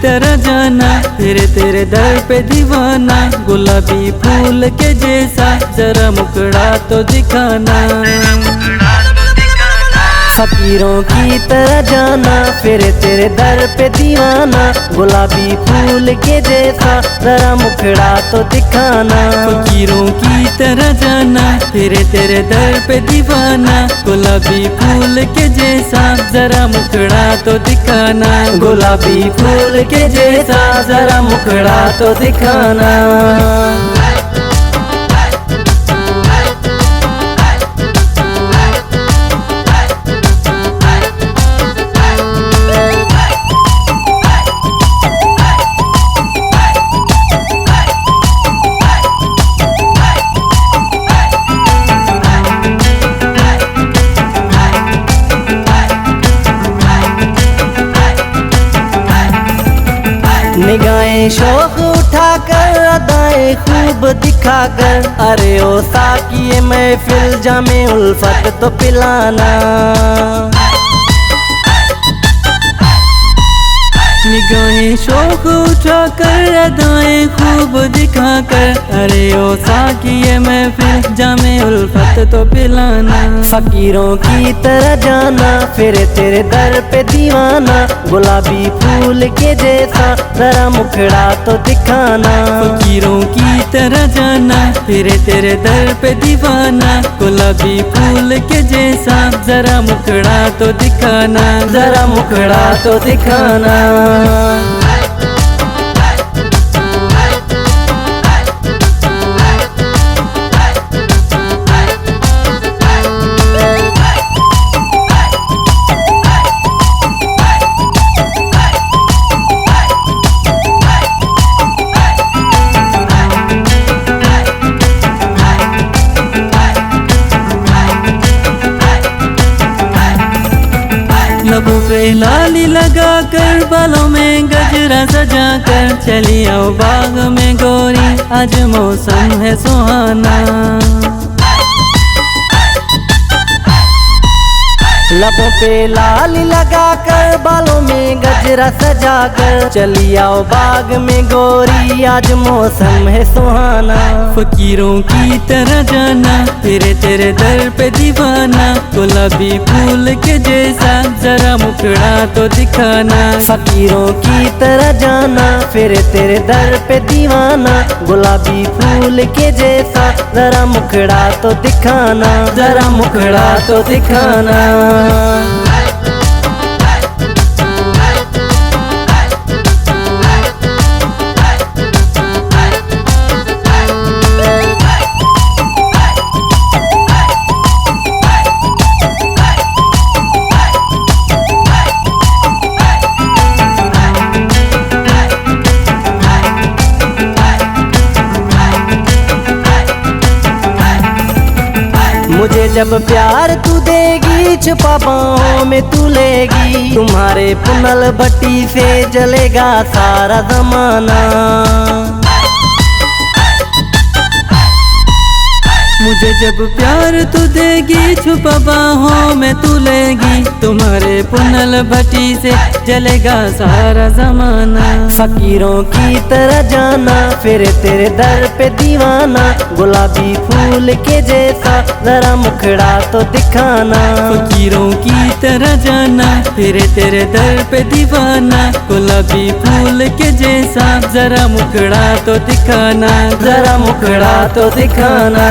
तरह जाना, फिर तेरे दर पे दीवाना। गुलाबी फूल के जैसा जरा मुखड़ा तो दिखाना। फकीरों की तरह जाना, फिर तेरे दर पे दीवाना। गुलाबी फूल के जैसा जरा मुखड़ा तो दिखाना। फकीरों की तरह जाना, फिर तेरे दर पे दीवाना। गुलाबी फूल के जैसा जरा मुखड़ा तो दिखाना। गुलाबी फूल के जैसा जरा मुखड़ा तो दिखाना। निगाहें शौक उठाकर, अदाएं खूब दिखाकर। अरे ओ साकिए महफिल जामे उल्फत तो पिलाना। निगाहें शौक उठाकर, अदाएं खूब दिखाकर। अरे ओ साकिए महफिल जामे उल्फत तो पिलाना। फकीरों की तरह जाना, फिर तेरे दर पे दीवाना। गुलाबी फूल के जैसा जरा मुखड़ा तो दिखाना। फकीरों की तरह जाना, फिर तेरे दर पे दीवाना। गुलाबी फूल के जैसा जरा मुखड़ा तो दिखाना। जरा मुखड़ा तो दिखाना। लबों पे लाली लगा कर, बालों में गजरा सजा कर। चली आओ बाग में गोरी, आज मौसम है सुहाना। लबों पे लाली लगा कर, बालों में गजरा सजा कर। चली आओ बाग में गोरी, आज मौसम है सुहाना। फकीरों की तरह जाना, फिर तेरे दर पे दीवाना। गुलाबी फूल के जैसा जरा मुखड़ा तो दिखाना। फकीरों की तरह जाना, फिर तेरे दर पे दीवाना। गुलाबी फूल के जैसा जरा मुखड़ा तो दिखाना। जरा मुखड़ा तो दिखाना। मुझे जब प्यार तू देगी, छुपा बाहों में तू लेगी। तुम्हारे पुनल भट्टी से जलेगा सारा जमाना। मुझे जब प्यार तू देगी, छुपा बाहों में तू लेगी। तुम्हारे पुनल भट्टी से जलेगा सारा जमाना। फकीरों की तरह जाना, फिर तेरे दर पे दीवाना। गुलाबी फूल के जैसा जरा मुखड़ा तो दिखाना। फकीरों की तरह जाना, फिर तेरे दर पे दीवाना। गुलाबी फूल के जैसा जरा मुखड़ा तो दिखाना। जरा मुखड़ा तो दिखाना।